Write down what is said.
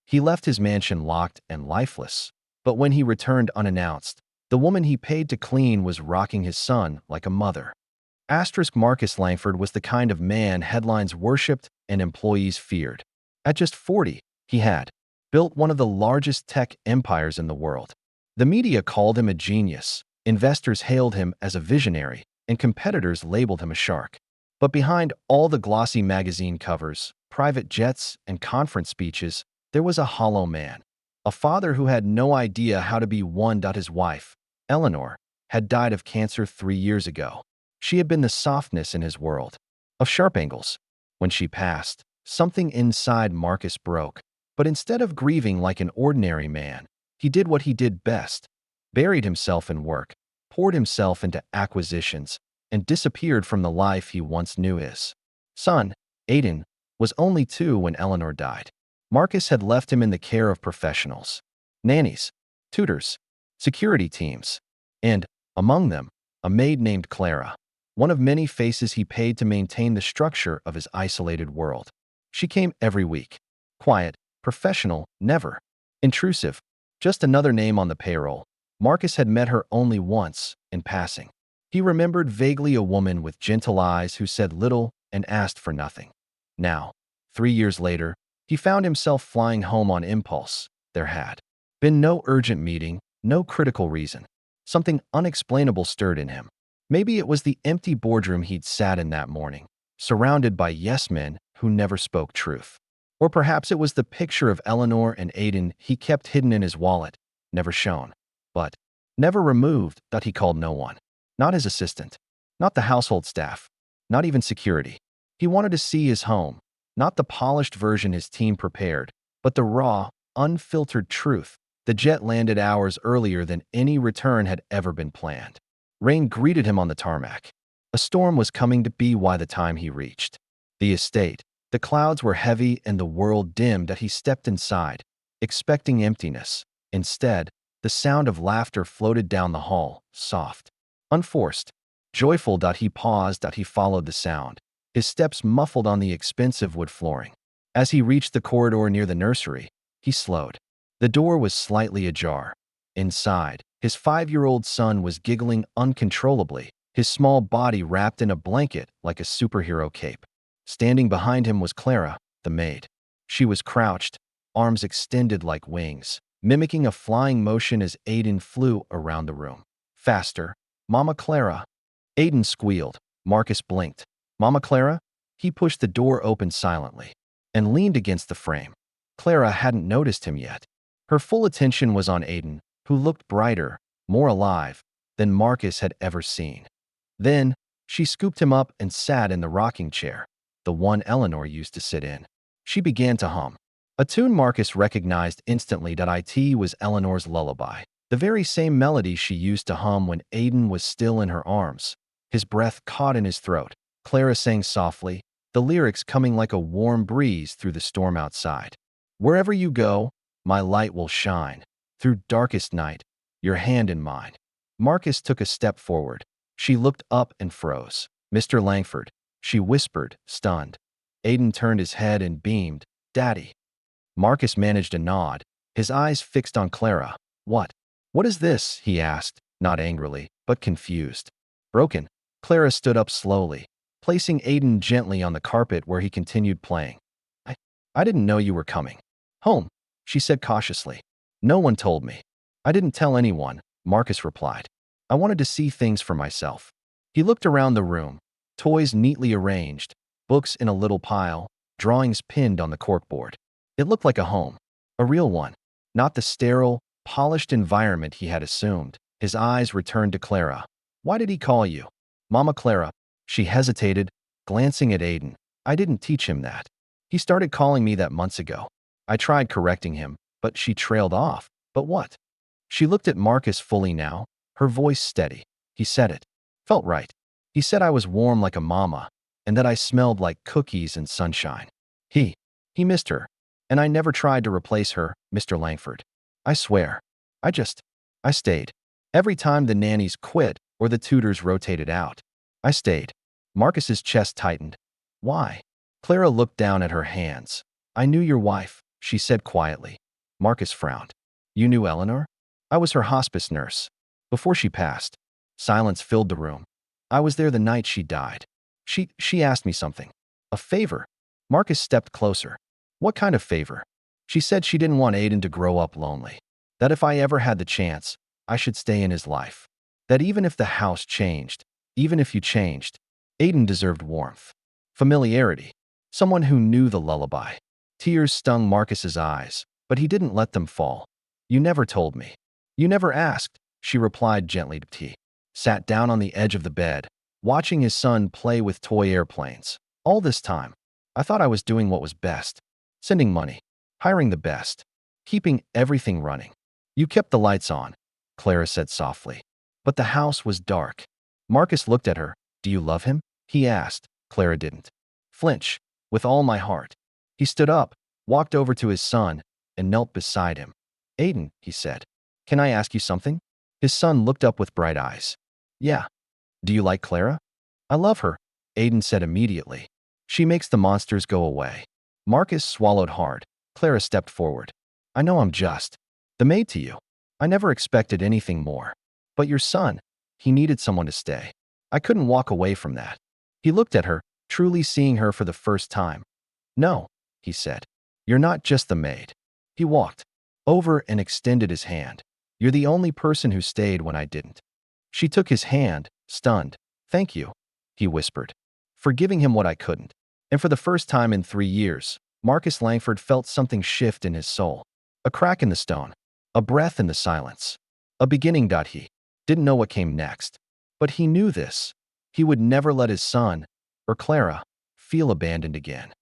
He left his mansion locked and lifeless. But when he returned unannounced, the woman he paid to clean was rocking his son like a mother. Marcus Langford was the kind of man headlines worshipped and employees feared. At just 40, he had built one of the largest tech empires in the world. The media called him a genius, investors hailed him as a visionary, and competitors labeled him a shark. But behind all the glossy magazine covers, private jets, and conference speeches, there was a hollow man. A father who had no idea how to be one. His wife, Eleanor, had died of cancer 3 years ago. She had been the softness in his world, of sharp angles. When she passed, something inside Marcus broke. But instead of grieving like an ordinary man, he did what he did best, buried himself in work, poured himself into acquisitions, and disappeared from the life he once knew. His son, Aiden, was only 2 when Eleanor died. Marcus had left him in the care of professionals, nannies, tutors, security teams, and, among them, a maid named Clara, one of many faces he paid to maintain the structure of his isolated world. She came every week, quiet, professional, never intrusive, just another name on the payroll. Marcus had met her only once, in passing. He remembered vaguely a woman with gentle eyes who said little and asked for nothing. Now, 3 years later, he found himself flying home on impulse. There had been no urgent meeting, no critical reason. Something unexplainable stirred in him. Maybe it was the empty boardroom he'd sat in that morning, surrounded by yes-men who never spoke truth. Or perhaps it was the picture of Eleanor and Aiden he kept hidden in his wallet, never shown, but never removed, that he called no one. Not his assistant, not the household staff, not even security. He wanted to see his home, not the polished version his team prepared, but the raw, unfiltered truth. The jet landed hours earlier than any return had ever been planned. Rain greeted him on the tarmac. A storm was coming to be by the time he reached the estate. The clouds were heavy and the world dimmed as he stepped inside, expecting emptiness. Instead, the sound of laughter floated down the hall, soft, unforced, joyful. He paused. He followed the sound, his steps muffled on the expensive wood flooring. As he reached the corridor near the nursery, he slowed. The door was slightly ajar. Inside, his 5-year-old son was giggling uncontrollably, his small body wrapped in a blanket like a superhero cape. Standing behind him was Clara, the maid. She was crouched, arms extended like wings, mimicking a flying motion as Aiden flew around the room. Faster, Mama Clara. Aiden squealed. Marcus blinked. Mama Clara? He pushed the door open silently and leaned against the frame. Clara hadn't noticed him yet. Her full attention was on Aiden, who looked brighter, more alive than Marcus had ever seen. Then, she scooped him up and sat in the rocking chair, the one Eleanor used to sit in. She began to hum. A tune Marcus recognized instantly. It was Eleanor's lullaby, the very same melody she used to hum when Aiden was still in her arms. His breath caught in his throat. Clara sang softly, the lyrics coming like a warm breeze through the storm outside. Wherever you go, my light will shine. Through darkest night, your hand in mine. Marcus took a step forward. She looked up and froze. Mr. Langford, she whispered, stunned. Aiden turned his head and beamed. Daddy. Marcus managed a nod, his eyes fixed on Clara. What? What is this? He asked, not angrily, but confused. Broken. Clara stood up slowly, placing Aiden gently on the carpet where he continued playing. I didn't know you were coming home, she said cautiously. No one told me. I didn't tell anyone, Marcus replied. I wanted to see things for myself. He looked around the room, toys neatly arranged, books in a little pile, drawings pinned on the corkboard. It looked like a home, a real one, not the sterile, polished environment he had assumed. His eyes returned to Clara. Why did he call you Mama Clara? She hesitated, glancing at Aiden. I didn't teach him that. He started calling me that months ago. I tried correcting him, but she trailed off. But what? She looked at Marcus fully now, her voice steady. He said it. Felt right. He said I was warm like a mama, and that I smelled like cookies and sunshine. He missed her, and I never tried to replace her, Mr. Langford. I swear. I stayed. Every time the nannies quit or the tutors rotated out, I stayed. Marcus's chest tightened. Why? Clara looked down at her hands. I knew your wife. she said quietly. Marcus frowned. You knew Eleanor? I was her hospice nurse. Before she passed. Silence filled the room. I was there the night she died. She asked me something. A favor. Marcus stepped closer. What kind of favor? She said she didn't want Aiden to grow up lonely. That if I ever had the chance, I should stay in his life. That even if the house changed, even if you changed, Aiden deserved warmth. Familiarity. Someone who knew the lullaby. Tears stung Marcus's eyes, but he didn't let them fall. You never told me. You never asked, she replied gently. He sat down on the edge of the bed, watching his son play with toy airplanes. All this time, I thought I was doing what was best. Sending money, hiring the best, keeping everything running. You kept the lights on, Clara said softly. But the house was dark. Marcus looked at her. Do you love him? He asked. Clara didn't flinch. With all my heart. He stood up, walked over to his son, and knelt beside him. Aiden, he said, can I ask you something? His son looked up with bright eyes. Yeah. Do you like Clara? I love her, Aiden said immediately. She makes the monsters go away. Marcus swallowed hard. Clara stepped forward. I know I'm just the maid to you. I never expected anything more. But your son, he needed someone to stay. I couldn't walk away from that. He looked at her, truly seeing her for the first time. No, he said. You're not just the maid. He walked over and extended his hand. You're the only person who stayed when I didn't. She took his hand, stunned. Thank you, he whispered, for giving him what I couldn't. And for the first time in 3 years, Marcus Langford felt something shift in his soul. A crack in the stone. A breath in the silence. A beginning. He didn't know what came next. But he knew this. He would never let his son, or Clara, feel abandoned again.